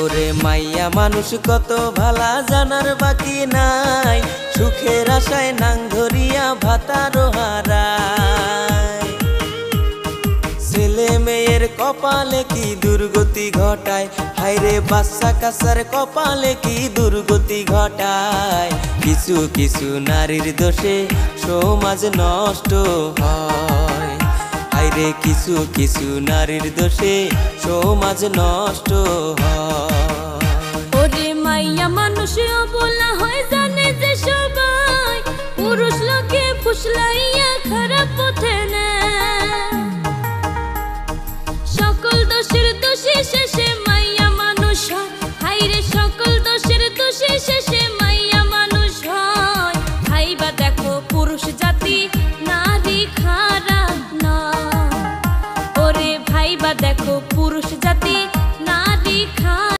ওরে মাইয়া মানুষ কত ভালা জানার বাকি নাই, সুখের আশায় নাং ধরিয়া ভাতারো হারায়। ছেলে মেয়ের কপালে কি দুর্গতি ঘটায়, হায়রে বাচ্চা কাচ্চার কপালে কি দুর্গতি ঘটায়। কিছু কিছু নারীর দোষে সমাজ নষ্ট হয়, হায়রে কিছু কিছু নারীর দোষে সমাজ নষ্ট হয়।